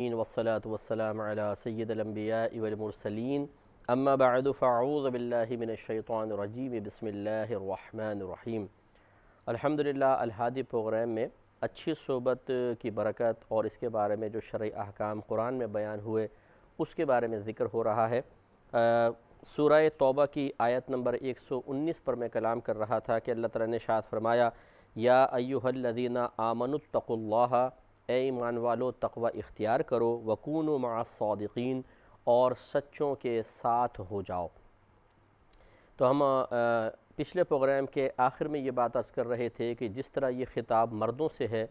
والصلاة والسلام على سید الانبیاء والمرسلین اما بعد فاعوذ باللہ من الشیطان الرجیم بسم اللہ الرحمن الرحیم۔ الحمدللہ الہادی پروگرام میں اچھی صحبت کی برکت اور اس کے بارے میں جو شرعی احکام قرآن میں بیان ہوئے اس کے بارے میں ذکر ہو رہا ہے۔ سورہ توبہ کی آیت نمبر 119 پر میں کلام کر رہا تھا کہ اللہ تعالیٰ نے ارشاد فرمایا یا ایھا الذین آمنوا اتقوا اللہ، اے ایمان والو تقوی اختیار کرو، وکونوا مع الصادقین، اور سچوں کے ساتھ ہو جاؤ۔ تو ہم پچھلے پروگرام کے آخر میں یہ بات عرض کر رہے تھے کہ جس طرح یہ خطاب مردوں سے ہے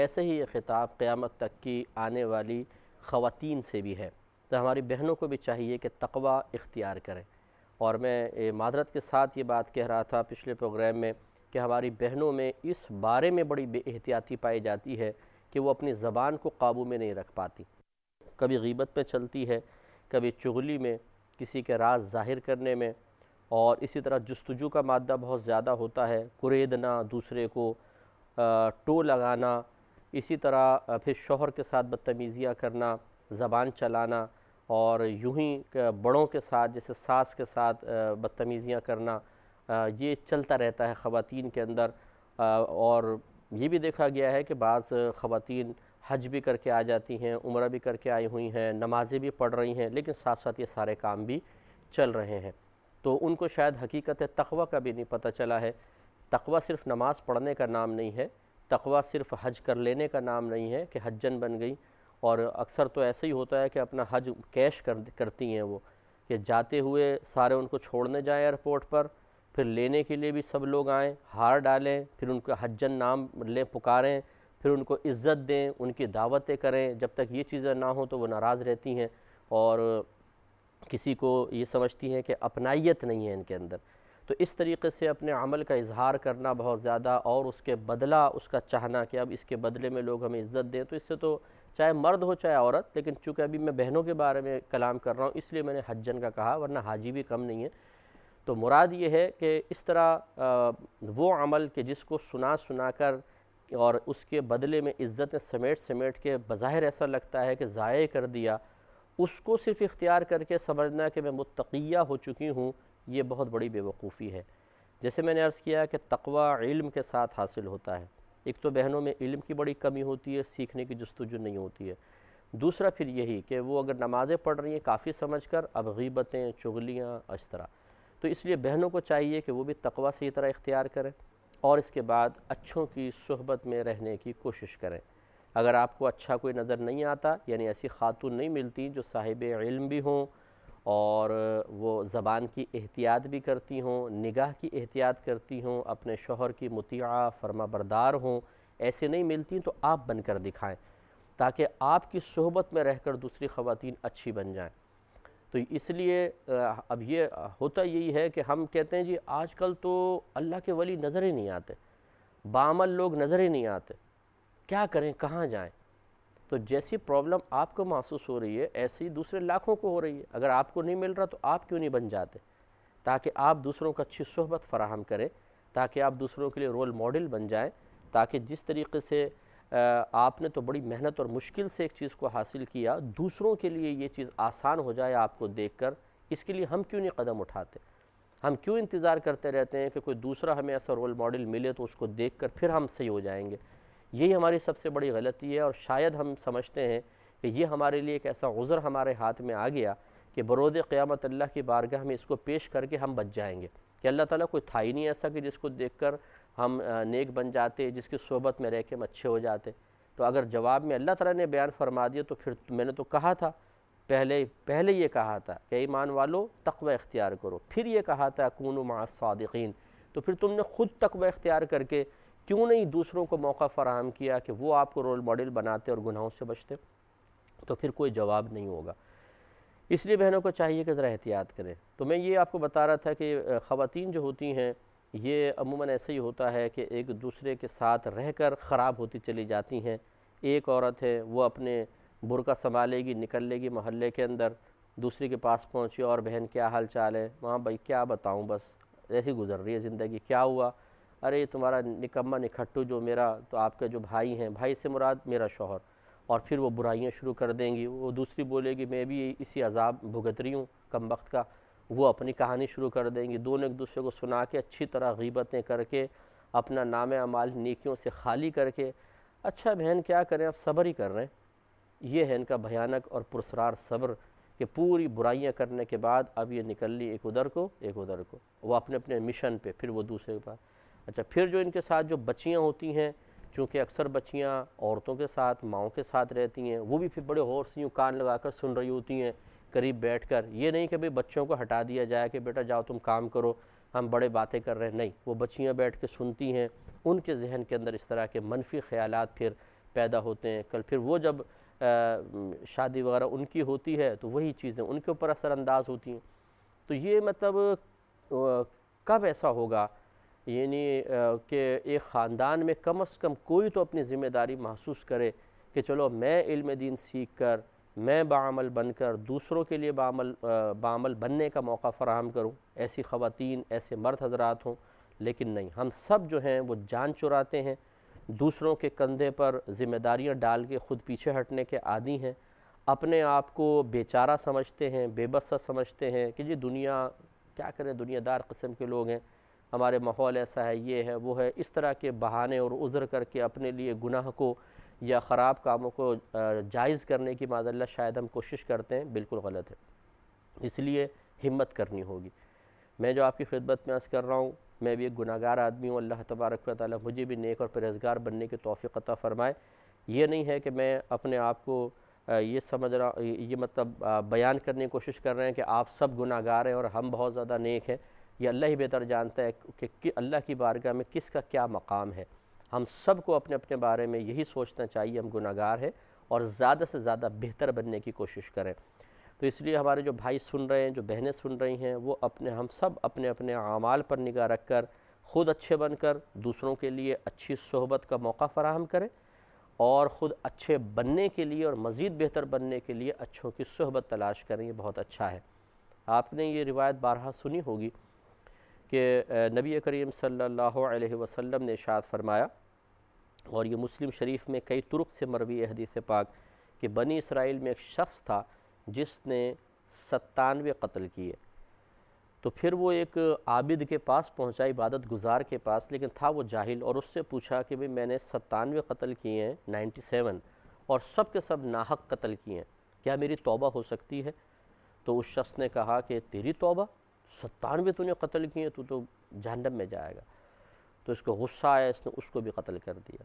ایسے ہی یہ خطاب قیامت تک کی آنے والی خواتین سے بھی ہے، تو ہماری بہنوں کو بھی چاہیے کہ تقوی اختیار کریں۔ اور میں معذرت کے ساتھ یہ بات کہہ رہا تھا پچھلے پروگرام میں کہ ہماری بہنوں میں اس بارے میں بڑی بے احتیاطی پائی جاتی ہے کہ وہ اپنی زبان کو قابو میں نہیں رکھ پاتی، کبھی غیبت میں چلتی ہے، کبھی چغلی میں، کسی کے راز ظاہر کرنے میں، اور اسی طرح جستجو کا مادہ بہت زیادہ ہوتا ہے، کریدنا، دوسرے کو ٹو لگانا، اسی طرح پھر شوہر کے ساتھ بدتمیزیاں کرنا، زبان چلانا، اور یوں ہی بڑوں کے ساتھ جیسے ساس کے ساتھ بدتمیزیاں کرنا، یہ چلتا رہتا ہے خواتین کے اندر۔ اور یہ بھی دیکھا گیا ہے کہ بعض خواتین حج بھی کر کے آ جاتی ہیں، عمرہ بھی کر کے آئی ہوئی ہیں، نمازیں بھی پڑھ رہی ہیں، لیکن ساتھ ساتھ یہ سارے کام بھی چل رہے ہیں، تو ان کو شاید حقیقت تقوی کا بھی نہیں پتہ چلا ہے۔ تقوی صرف نماز پڑھنے کا نام نہیں ہے، تقوی صرف حج کر لینے کا نام نہیں ہے کہ حجن بن گئی، اور اکثر تو ایسے ہی ہوتا ہے کہ اپنا حج کیش کرتی ہیں وہ، کہ جاتے ہوئے سارے ان کو چھوڑنے جائیں ایئرپورٹ پر، پھر لینے کے لیے بھی سب لوگ آئیں، ہار ڈالیں، پھر ان کا حجن نام لیں، پکاریں، پھر ان کو عزت دیں، ان کی دعوتیں کریں۔ جب تک یہ چیزیں نہ ہوں تو وہ ناراض رہتی ہیں اور کسی کو یہ سمجھتی ہیں کہ اپنائیت نہیں ہے ان کے اندر۔ تو اس طریقے سے اپنے عمل کا اظہار کرنا بہت زیادہ، اور اس کے بدلہ اس کا چاہنا کہ اب اس کے بدلے میں لوگ ہمیں عزت دیں، تو اس سے تو چاہے مرد ہو چاہے عورت، لیکن چونکہ ابھی میں بہنوں کے بارے میں کلام کر رہا ہوں اس لیے میں نے حجن کا کہا، ورنہ حاجی بھی کم نہیں ہے۔ تو مراد یہ ہے کہ اس طرح وہ عمل کہ جس کو سنا کر اور اس کے بدلے میں عزتیں سمیٹ کے بظاہر ایسا لگتا ہے کہ ضائع کر دیا، اس کو صرف اختیار کر کے سمجھنا کہ میں متقیہ ہو چکی ہوں، یہ بہت بڑی بے وقوفی ہے۔ جیسے میں نے عرض کیا کہ تقوی علم کے ساتھ حاصل ہوتا ہے۔ ایک تو بہنوں میں علم کی بڑی کمی ہوتی ہے، سیکھنے کی جستجو نہیں ہوتی ہے۔ دوسرا پھر یہی کہ وہ اگر نمازیں پڑھ رہی ہیں کافی سمجھ کر، اب غیبتیں، چغلیاں، اس طرح، تو اس لیے بہنوں کو چاہیے کہ وہ بھی تقوی سے طرح اختیار کریں، اور اس کے بعد اچھوں کی صحبت میں رہنے کی کوشش کریں۔ اگر آپ کو اچھا کوئی نظر نہیں آتا، یعنی ایسی خاتون نہیں ملتی جو صاحب علم بھی ہوں اور وہ زبان کی احتیاط بھی کرتی ہوں، نگاہ کی احتیاط کرتی ہوں، اپنے شوہر کی مطیعہ فرما بردار ہوں، ایسے نہیں ملتی تو آپ بن کر دکھائیں تاکہ آپ کی صحبت میں رہ کر دوسری خواتین اچھی بن جائیں۔ تو اس لیے اب یہ ہوتا یہی ہے کہ ہم کہتے ہیں جی آج کل تو اللہ کے ولی نظر ہی نہیں آتے، بعمل لوگ نظر ہی نہیں آتے، کیا کریں، کہاں جائیں؟ تو جیسی پرابلم آپ کو محسوس ہو رہی ہے ایسی دوسرے لاکھوں کو ہو رہی ہے۔ اگر آپ کو نہیں مل رہا تو آپ کیوں نہیں بن جاتے، تاکہ آپ دوسروں کو اچھی صحبت فراہم کریں، تاکہ آپ دوسروں کے لیے رول ماڈل بن جائیں، تاکہ جس طریقے سے آپ نے تو بڑی محنت اور مشکل سے ایک چیز کو حاصل کیا، دوسروں کے لیے یہ چیز آسان ہو جائے آپ کو دیکھ کر۔ اس کے لیے ہم کیوں نہیں قدم اٹھاتے؟ ہم کیوں انتظار کرتے رہتے ہیں کہ کوئی دوسرا ہمیں ایسا رول ماڈل ملے تو اس کو دیکھ کر پھر ہم صحیح ہو جائیں گے؟ یہی ہماری سب سے بڑی غلطی ہے، اور شاید ہم سمجھتے ہیں کہ یہ ہمارے لیے ایک ایسا عذر ہمارے ہاتھ میں آ گیا کہ بروز قیامت اللہ کی بارگاہ میں اس کو پیش کر کے ہم بچ جائیں گے کہ اللہ تعالیٰ کوئی تھا ہی نہیں ایسا کہ جس کو دیکھ کر ہم نیک بن جاتے، جس کی صحبت میں رہ کے ہم اچھے ہو جاتے۔ تو اگر جواب میں اللہ تعالیٰ نے بیان فرما دیا تو پھر میں نے تو کہا تھا، پہلے یہ کہا تھا کہ ایمان والو تقوی اختیار کرو، پھر یہ کہا تھا کونوا مع الصادقین، تو پھر تم نے خود تقوی اختیار کر کے کیوں نہیں دوسروں کو موقع فراہم کیا کہ وہ آپ کو رول ماڈل بناتے اور گناہوں سے بچتے؟ تو پھر کوئی جواب نہیں ہوگا۔ اس لیے بہنوں کو چاہیے کہ ذرا احتیاط کریں۔ تو میں یہ آپ کو بتا رہا تھا کہ خواتین جو ہوتی ہیں یہ عموماً ایسے ہی ہوتا ہے کہ ایک دوسرے کے ساتھ رہ کر خراب ہوتی چلی جاتی ہیں۔ ایک عورت ہے وہ اپنے برقع سنبھالے گی، نکل لے گی محلے کے اندر، دوسری کے پاس پہنچی اور بہن کیا حال چال ہے؟ وہاں بھائی کیا بتاؤں، بس ایسی گزر رہی ہے زندگی، کیا ہوا؟ ارے تمہارا نکما نکھٹو جو میرا، تو آپ کا جو بھائی ہیں، بھائی سے مراد میرا شوہر، اور پھر وہ برائیاں شروع کر دیں گی، وہ دوسری بولے گی میں بھی اسی عذاب بھگت رہی ہوں کم وقت کا، وہ اپنی کہانی شروع کر دیں گی، دونوں ایک دوسرے کو سنا کے اچھی طرح غیبتیں کر کے اپنا نام اعمال نیکیوں سے خالی کر کے، اچھا بہن کیا کریں اب صبر ہی کر رہے ہیں۔ یہ ہے ان کا بھیانک اور پرسرار صبر کہ پوری برائیاں کرنے کے بعد اب یہ نکل لی ایک ادھر کو ایک ادھر کو، وہ اپنے اپنے مشن پہ، پھر وہ دوسرے کے پاس۔ اچھا پھر جو ان کے ساتھ جو بچیاں ہوتی ہیں، چونکہ اکثر بچیاں عورتوں کے ساتھ ماؤں کے ساتھ رہتی ہیں، وہ بھی پھر بڑے غور سے یوں کان لگا کر سن رہی ہوتی ہیں قریب بیٹھ کر، یہ نہیں کہ بھئی بچوں کو ہٹا دیا جائے کہ بیٹا جاؤ تم کام کرو ہم بڑے باتیں کر رہے ہیں، نہیں، وہ بچیاں بیٹھ کے سنتی ہیں، ان کے ذہن کے اندر اس طرح کے منفی خیالات پھر پیدا ہوتے ہیں، کل پھر وہ جب شادی وغیرہ ان کی ہوتی ہے تو وہی چیزیں ان کے اوپر اثر انداز ہوتی ہیں۔ تو یہ مطلب کب ایسا ہوگا یعنی کہ ایک خاندان میں کم از کم کوئی تو اپنی ذمہ داری محسوس کرے کہ چلو میں علم دین سیکھ کر میں بعمل بن کر دوسروں کے لیے بعمل بننے کا موقع فراہم کروں، ایسی خواتین ایسے مرد حضرات ہوں، لیکن نہیں، ہم سب جو ہیں وہ جان چراتے ہیں، دوسروں کے کندھے پر ذمہ داریاں ڈال کے خود پیچھے ہٹنے کے عادی ہیں، اپنے آپ کو بیچارہ سمجھتے ہیں، بے بس سمجھتے ہیں کہ جی دنیا کیا کریں، دنیا دار قسم کے لوگ ہیں، ہمارے ماحول ایسا ہے، یہ ہے وہ ہے، اس طرح کے بہانے اور عذر کر کے اپنے لیے گناہ کو یا خراب کاموں کو جائز کرنے کی معاذ اللہ شاید ہم کوشش کرتے ہیں، بالکل غلط ہے۔ اس لیے ہمت کرنی ہوگی۔ میں جو آپ کی خدمت میں عرض کر رہا ہوں، میں بھی ایک گناہگار آدمی ہوں، اللہ تبارک و تعالیٰ مجھے بھی نیک اور پرہیزگار بننے کی توفیق عطا فرمائے۔ یہ نہیں ہے کہ میں اپنے آپ کو یہ سمجھ رہا یہ مطلب بیان کرنے کی کوشش کر رہے ہیں کہ آپ سب گناہگار ہیں اور ہم بہت زیادہ نیک ہیں، یہ اللہ ہی بہتر جانتا ہے کہ اللہ کی بارگاہ میں کس کا کیا مقام ہے۔ ہم سب کو اپنے اپنے بارے میں یہی سوچنا چاہیے ہم گناہگار ہیں اور زیادہ سے زیادہ بہتر بننے کی کوشش کریں۔ تو اس لیے ہمارے جو بھائی سن رہے ہیں، جو بہنیں سن رہی ہیں، وہ ہم سب اپنے اپنے اعمال پر نگاہ رکھ کر خود اچھے بن کر دوسروں کے لیے اچھی صحبت کا موقع فراہم کریں، اور خود اچھے بننے کے لیے اور مزید بہتر بننے کے لیے اچھوں کی صحبت تلاش کریں، یہ بہت اچھا ہے۔ آپ نے یہ روایت بارہا سنی ہوگی کہ نبی کریم صلی اللہ علیہ وسلم نے ارشاد فرمایا، اور یہ مسلم شریف میں کئی طرق سے مروی ہے حدیث پاک، کہ بنی اسرائیل میں ایک شخص تھا جس نے 97 قتل کیے، تو پھر وہ ایک عابد کے پاس پہنچا، عبادت گزار کے پاس، لیکن تھا وہ جاہل، اور اس سے پوچھا کہ بھئی میں نے 97 قتل کیے ہیں، 97، اور سب کے سب ناحق قتل کیے ہیں، کیا میری توبہ ہو سکتی ہے؟ تو اس شخص نے کہا کہ تیری توبہ، 97 تو نے قتل کیے، تو جہنم میں جائے گا۔ تو اس کو غصہ آیا، اس نے اس کو بھی قتل کر دیا۔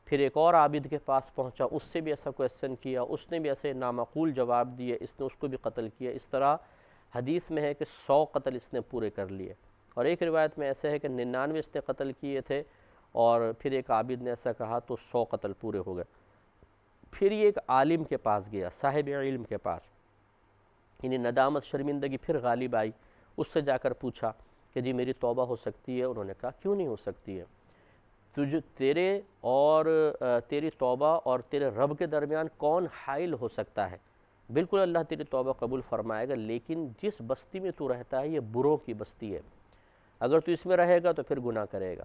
پھر ایک اور عابد کے پاس پہنچا، اس سے بھی ایسا کویسچن کیا، اس نے بھی ایسے نامعقول جواب دیے، اس نے اس کو بھی قتل کیا۔ اس طرح حدیث میں ہے کہ 100 قتل اس نے پورے کر لیے، اور ایک روایت میں ایسے ہے کہ 99 اس نے قتل کیے تھے، اور پھر ایک عابد نے ایسا کہا تو 100 قتل پورے ہو گئے۔ پھر یہ ایک عالم کے پاس گیا، صاحب علم کے پاس، یعنی ندامت شرمندگی پھر غالب آئی، اس سے جا کر پوچھا کہ جی میری توبہ ہو سکتی ہے؟ انہوں نے کہا کیوں نہیں ہو سکتی ہے، تیرے اور تیری توبہ اور تیرے رب کے درمیان کون حائل ہو سکتا ہے؟ بالکل اللہ تیری توبہ قبول فرمائے گا، لیکن جس بستی میں تو رہتا ہے یہ بروں کی بستی ہے، اگر تو اس میں رہے گا تو پھر گناہ کرے گا۔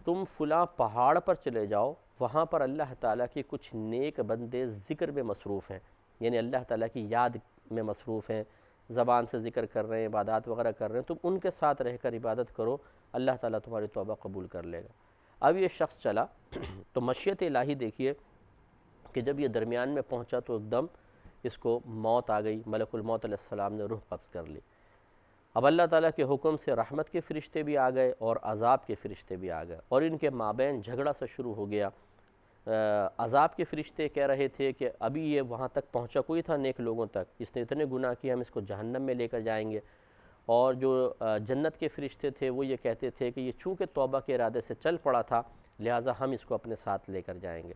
تم فلاں پہاڑ پر چلے جاؤ، وہاں پر اللہ تعالیٰ کے کچھ نیک بندے ذکر میں مصروف ہیں، یعنی اللہ تعالیٰ کی یاد میں مصروف ہیں، زبان سے ذکر کر رہے ہیں، عبادات وغیرہ کر رہے ہیں، تم ان کے ساتھ رہ کر عبادت کرو، اللہ تعالیٰ تمہاری توبہ قبول کر لے گا۔ اب یہ شخص چلا تو مشیت الہی دیکھیے کہ جب یہ درمیان میں پہنچا تو ایک دم اس کو موت آ گئی، ملک الموت علیہ السلام نے روح قبض کر لی۔ اب اللہ تعالیٰ کے حکم سے رحمت کے فرشتے بھی آ گئے اور عذاب کے فرشتے بھی آ گئے، اور ان کے مابین جھگڑا سا شروع ہو گیا۔ عذاب کے فرشتے کہہ رہے تھے کہ ابھی یہ وہاں تک پہنچا کوئی تھا نیک لوگوں تک، اس نے اتنے گناہ کیے، ہم اس کو جہنم میں لے کر جائیں گے۔ اور جو جنت کے فرشتے تھے وہ یہ کہتے تھے کہ یہ چونکہ توبہ کے ارادے سے چل پڑا تھا لہٰذا ہم اس کو اپنے ساتھ لے کر جائیں گے۔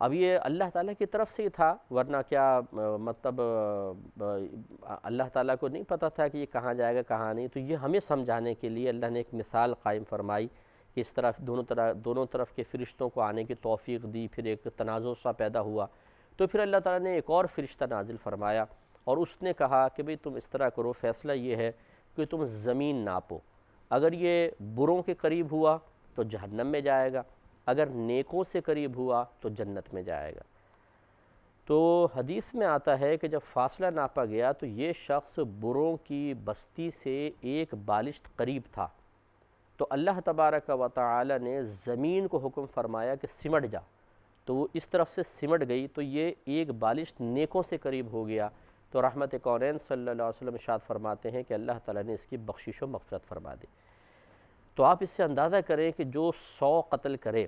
اب یہ اللہ تعالیٰ کی طرف سے ہی تھا، ورنہ کیا مطلب اللہ تعالیٰ کو نہیں پتہ تھا کہ یہ کہاں جائے گا کہاں نہیں۔ تو یہ ہمیں سمجھانے کے لیے اللہ نے ایک مثال قائم فرمائی کہ اس طرح دونوں طرف کے فرشتوں کو آنے کی توفیق دی، پھر ایک تنازع سا پیدا ہوا، تو پھر اللہ تعالیٰ نے ایک اور فرشتہ نازل فرمایا، اور اس نے کہا کہ بھئی تم اس طرح کرو، فیصلہ یہ ہے کہ تم زمین ناپو، اگر یہ بروں کے قریب ہوا تو جہنم میں جائے گا، اگر نیکوں سے قریب ہوا تو جنت میں جائے گا۔ تو حدیث میں آتا ہے کہ جب فاصلہ ناپا گیا تو یہ شخص بروں کی بستی سے ایک بالشت قریب تھا، تو اللہ تبارک و تعالی نے زمین کو حکم فرمایا کہ سمٹ جا، تو وہ اس طرف سے سمٹ گئی، تو یہ ایک بالشت نیکوں سے قریب ہو گیا، تو رحمت کونین صلی اللہ علیہ وسلم ارشاد فرماتے ہیں کہ اللہ تعالیٰ نے اس کی بخشش و مغفرت فرما دی۔ تو آپ اس سے اندازہ کریں کہ جو 100 قتل کرے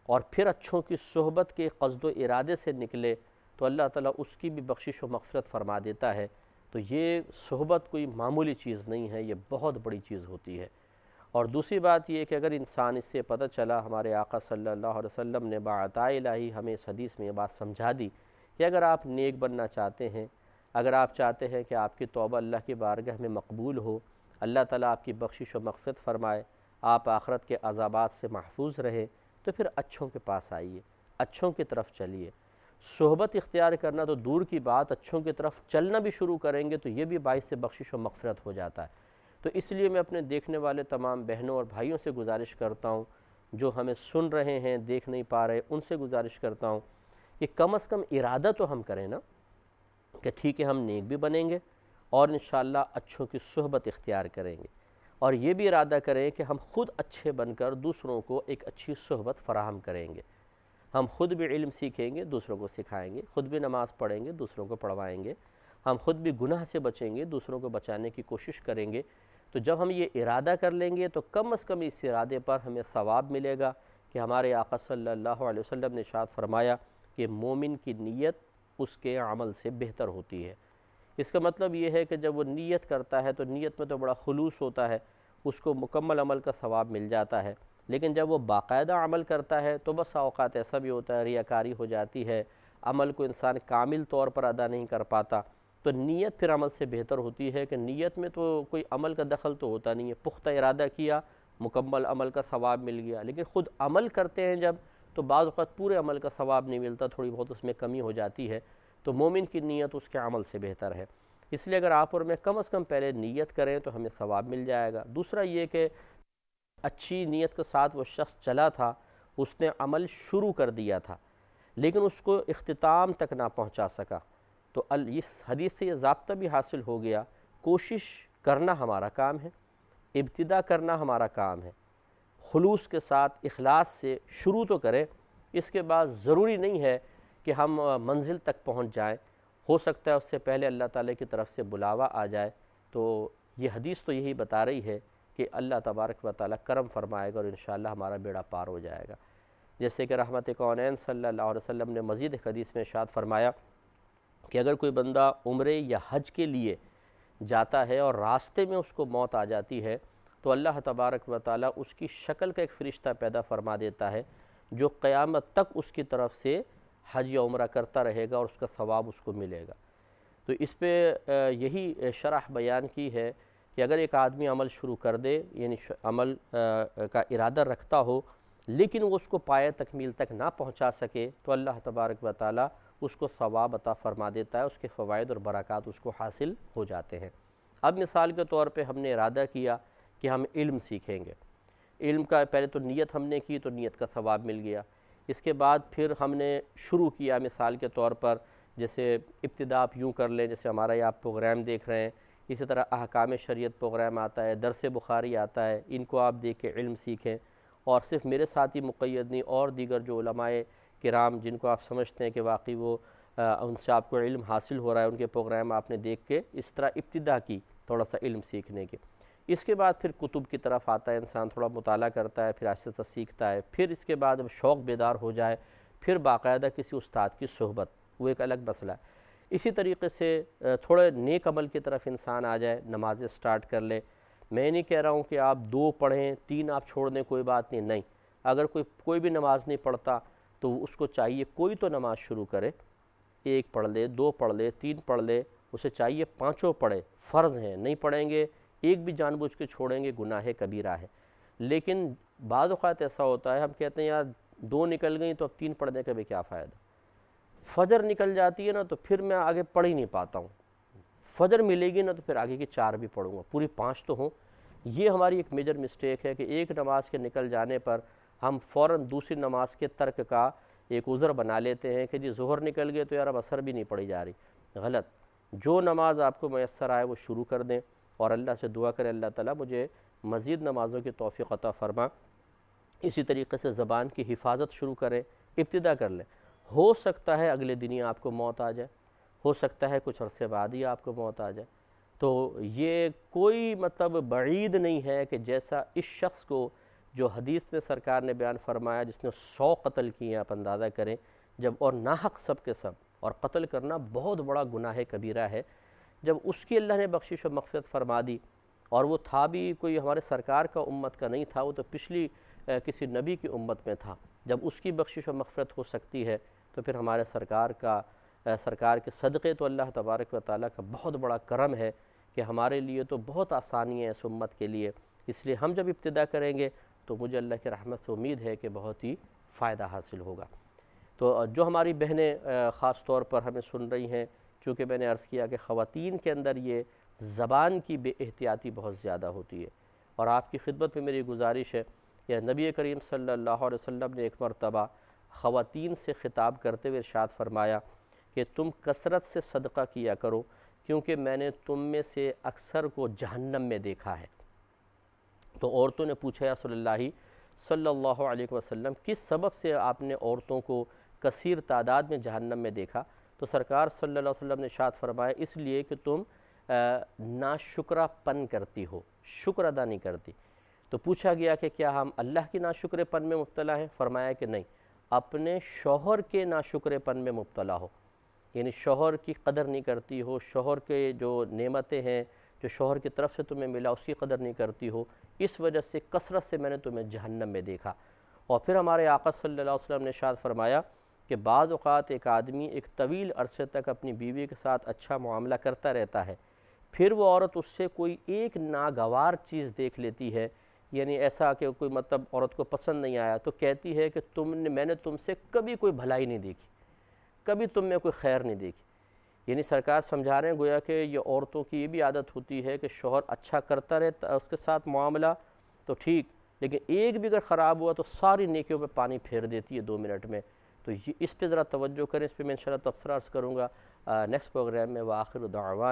اور پھر اچھوں کی صحبت کے قصد و ارادے سے نکلے تو اللہ تعالیٰ اس کی بھی بخشش و مغفرت فرما دیتا ہے۔ تو یہ صحبت کوئی معمولی چیز نہیں ہے، یہ بہت بڑی چیز ہوتی ہے۔ اور دوسری بات یہ کہ اگر انسان اس سے پتہ چلا، ہمارے آقا صلی اللہ علیہ وسلم نے بعطاء الہی ہمیں اس حدیث میں یہ بات سمجھا دی کہ اگر آپ نیک بننا چاہتے ہیں، اگر آپ چاہتے ہیں کہ آپ کی توبہ اللہ کی بارگاہ میں مقبول ہو، اللہ تعالیٰ آپ کی بخشش و مغفرت فرمائے، آپ آخرت کے عذابات سے محفوظ رہیں، تو پھر اچھوں کے پاس آئیے، اچھوں کی طرف چلیے۔ صحبت اختیار کرنا تو دور کی بات، اچھوں کی طرف چلنا بھی شروع کریں گے تو یہ بھی باعث سے بخشش و مغفرت ہو جاتا ہے۔ تو اس لیے میں اپنے دیکھنے والے تمام بہنوں اور بھائیوں سے گزارش کرتا ہوں، جو ہمیں سن رہے ہیں دیکھ نہیں پا رہے، ان سے گزارش کرتا ہوں کہ کم از کم ارادہ تو ہم کریں نا کہ ٹھیک ہے ہم نیک بھی بنیں گے اور انشاءاللہ اچھوں کی صحبت اختیار کریں گے، اور یہ بھی ارادہ کریں کہ ہم خود اچھے بن کر دوسروں کو ایک اچھی صحبت فراہم کریں گے۔ ہم خود بھی علم سیکھیں گے، دوسروں کو سکھائیں گے، خود بھی نماز پڑھیں گے، دوسروں کو پڑھوائیں گے، ہم خود بھی گناہ سے بچیں گے، دوسروں کو بچانے کی کوشش کریں گے۔ تو جب ہم یہ ارادہ کر لیں گے تو کم از کم اس ارادے پر ہمیں ثواب ملے گا کہ ہمارے آقا صلی اللہ علیہ وسلم نے ارشاد فرمایا کہ مومن کی نیت اس کے عمل سے بہتر ہوتی ہے۔ اس کا مطلب یہ ہے کہ جب وہ نیت کرتا ہے تو نیت میں تو بڑا خلوص ہوتا ہے، اس کو مکمل عمل کا ثواب مل جاتا ہے، لیکن جب وہ باقاعدہ عمل کرتا ہے تو بس اوقات ایسا بھی ہوتا ہے، ریاکاری ہو جاتی ہے، عمل کو انسان کامل طور پر ادا نہیں کر پاتا۔ تو نیت پھر عمل سے بہتر ہوتی ہے کہ نیت میں تو کوئی عمل کا دخل تو ہوتا نہیں ہے، پختہ ارادہ کیا، مکمل عمل کا ثواب مل گیا، لیکن خود عمل کرتے ہیں جب تو بعض اوقات پورے عمل کا ثواب نہیں ملتا، تھوڑی بہت اس میں کمی ہو جاتی ہے۔ تو مومن کی نیت اس کے عمل سے بہتر ہے، اس لیے اگر آپ اور میں کم از کم پہلے نیت کریں تو ہمیں ثواب مل جائے گا۔ دوسرا یہ کہ اچھی نیت کے ساتھ وہ شخص چلا تھا، اس نے عمل شروع کر دیا تھا لیکن اس کو اختتام تک نہ پہنچا سکا، تو اس حدیث سے یہ ضابطہ بھی حاصل ہو گیا، کوشش کرنا ہمارا کام ہے، ابتدا کرنا ہمارا کام ہے، خلوص کے ساتھ اخلاص سے شروع تو کریں، اس کے بعد ضروری نہیں ہے کہ ہم منزل تک پہنچ جائیں، ہو سکتا ہے اس سے پہلے اللہ تعالیٰ کی طرف سے بلاوا آ جائے۔ تو یہ حدیث تو یہی بتا رہی ہے کہ اللہ تبارک و تعالیٰ کرم فرمائے گا اور انشاءاللہ ہمارا بیڑا پار ہو جائے گا۔ جیسے کہ رحمت کونین صلی اللہ علیہ وسلم نے مزید ایک حدیث میں ارشاد فرمایا کہ اگر کوئی بندہ عمرے یا حج کے لیے جاتا ہے اور راستے میں اس کو موت آ جاتی ہے تو اللہ تبارک و تعالیٰ اس کی شکل کا ایک فرشتہ پیدا فرما دیتا ہے جو قیامت تک اس کی طرف سے حج یا عمرہ کرتا رہے گا اور اس کا ثواب اس کو ملے گا۔ تو اس پہ یہی شرح بیان کی ہے کہ اگر ایک آدمی عمل شروع کر دے، یعنی عمل کا ارادہ رکھتا ہو لیکن وہ اس کو پایہ تکمیل تک نہ پہنچا سکے تو اللہ تبارک و تعالیٰ اس کو ثواب عطا فرما دیتا ہے، اس کے فوائد اور برکات اس کو حاصل ہو جاتے ہیں۔ اب مثال کے طور پہ ہم نے ارادہ کیا کہ ہم علم سیکھیں گے، علم کا پہلے تو نیت ہم نے کی تو نیت کا ثواب مل گیا، اس کے بعد پھر ہم نے شروع کیا، مثال کے طور پر جیسے ابتدا آپ یوں کر لیں، جیسے ہمارا یہ آپ پروگرام دیکھ رہے ہیں، اسی طرح احکام شریعت پروگرام آتا ہے، درس بخاری آتا ہے، ان کو آپ دیکھ کے علم سیکھیں، اور صرف میرے ساتھ ہی مقید نہیں، اور دیگر جو علماء کرام جن کو آپ سمجھتے ہیں کہ واقعی وہ ان سے آپ کو علم حاصل ہو رہا ہے، ان کے پروگرام آپ نے دیکھ کے اس طرح ابتدا کی تھوڑا سا علم سیکھنے کے۔ اس کے بعد پھر کتب کی طرف آتا ہے، انسان تھوڑا مطالعہ کرتا ہے، پھر آہستہ آہستہ سیکھتا ہے، پھر اس کے بعد اب شوق بیدار ہو جائے پھر باقاعدہ کسی استاد کی صحبت، وہ ایک الگ مسئلہ ہے۔ اسی طریقے سے تھوڑے نیک عمل کی طرف انسان آ جائے، نمازیں سٹارٹ کر لے۔ میں نہیں کہہ رہا ہوں کہ آپ 2 پڑھیں 3 آپ چھوڑ دیں، کوئی بات نہیں، اگر کوئی بھی نماز نہیں پڑھتا تو اس کو چاہیے کوئی تو نماز شروع کرے، 1 پڑھ لے، 2 پڑھ لے، 3 پڑھ لے، اسے چاہیے 5 پڑھے، فرض ہیں، نہیں پڑھیں گے، ایک بھی جان بوجھ کے چھوڑیں گے گناہ کبیرہ ہے۔ لیکن بعض اوقات ایسا ہوتا ہے ہم کہتے ہیں یار 2 نکل گئیں تو اب 3 پڑھنے کا بھی کیا فائدہ، فجر نکل جاتی ہے نا تو پھر میں آگے پڑھ ہی نہیں پاتا ہوں، فجر ملے گی نا تو پھر آگے کی 4 بھی پڑھوں گا، پوری 5 تو ہوں۔ یہ ہماری ایک میجر مسٹیک ہے کہ ایک نماز کے نکل جانے پر ہم فوراً دوسری نماز کے ترک کا ایک عذر بنا لیتے ہیں کہ جی ظہر نکل گئے تو یار اب عصر بھی نہیں پڑی جا رہی. غلط. جو نماز آپ کو میسر آئے وہ شروع کر دیں اور اللہ سے دعا کریں اللہ تعالیٰ مجھے مزید نمازوں کی توفیق عطا فرما. اسی طریقے سے زبان کی حفاظت شروع کریں, ابتدا کر لیں. ہو سکتا ہے اگلے دن ہی آپ کو موت آ جائے, ہو سکتا ہے کچھ عرصے بعد ہی آپ کو موت آ جائے. تو یہ کوئی مطلب بعید نہیں ہے کہ جیسا اس شخص کو جو حدیث میں سرکار نے بیان فرمایا جس نے 100 قتل کیے, آپ اندازہ کریں جب, اور ناحق سب کے سب, اور قتل کرنا بہت بڑا گناہ کبیرہ ہے. جب اس کی اللہ نے بخشش و مغفرت فرما دی, اور وہ تھا بھی کوئی ہمارے سرکار کا امت کا نہیں تھا, وہ تو پچھلی کسی نبی کی امت میں تھا, جب اس کی بخشش و مغفرت ہو سکتی ہے تو پھر ہمارے سرکار کے صدقے تو اللہ تبارک و تعالیٰ کا بہت بڑا کرم ہے کہ ہمارے لیے تو بہت آسانی ہے اس امت کے لیے. اس لیے ہم جب ابتدا کریں گے تو مجھے اللہ کی رحمت سے امید ہے کہ بہت ہی فائدہ حاصل ہوگا. تو جو ہماری بہنیں خاص طور پر ہمیں سن رہی ہیں, چونکہ میں نے عرض کیا کہ خواتین کے اندر یہ زبان کی بے احتیاطی بہت زیادہ ہوتی ہے, اور آپ کی خدمت میں میری گزارش ہے کہ نبی کریم صلی اللہ علیہ وسلم نے ایک مرتبہ خواتین سے خطاب کرتے ہوئے ارشاد فرمایا کہ تم کثرت سے صدقہ کیا کرو کیونکہ میں نے تم میں سے اکثر کو جہنم میں دیکھا ہے. تو عورتوں نے پوچھا یا رسول اللہ صلی اللہ علیہ وسلم کس سبب سے آپ نے عورتوں کو کثیر تعداد میں جہنم میں دیکھا؟ تو سرکار صلی اللہ علیہ وسلم نے ارشاد فرمایا اس لیے کہ تم ناشکرہ پن کرتی ہو, شکر ادا نہیں کرتی. تو پوچھا گیا کہ کیا ہم اللہ کی ناشکر پن میں مبتلا ہیں؟ فرمایا کہ نہیں, اپنے شوہر کے ناشکر پن میں مبتلا ہو, یعنی شوہر کی قدر نہیں کرتی ہو, شوہر کے جو نعمتیں ہیں جو شوہر کی طرف سے تمہیں ملا اس کی قدر نہیں کرتی ہو, اس وجہ سے کثرت سے میں نے تمہیں جہنم میں دیکھا. اور پھر ہمارے آقا صلی اللہ علیہ وسلم نے ارشاد فرمایا کہ بعض اوقات ایک آدمی ایک طویل عرصے تک اپنی بیوی کے ساتھ اچھا معاملہ کرتا رہتا ہے, پھر وہ عورت اس سے کوئی ایک ناگوار چیز دیکھ لیتی ہے, یعنی ایسا کہ کوئی مطلب عورت کو پسند نہیں آیا, تو کہتی ہے کہ میں نے تم سے کبھی کوئی بھلائی نہیں دیکھی, کبھی تم میں کوئی خیر نہیں دیکھی. یعنی سرکار سمجھا رہے ہیں گویا کہ یہ عورتوں کی یہ بھی عادت ہوتی ہے کہ شوہر اچھا کرتا رہتا اس کے ساتھ معاملہ تو ٹھیک, لیکن ایک بھی اگر خراب ہوا تو ساری نیکیوں پہ پانی پھیر دیتی ہے 2 منٹ میں. تو اس پہ ذرا توجہ کریں, اس پہ میں انشاءاللہ تبصرہ عرض کروں گا نیکسٹ پروگرام میں. وآخر دعوانا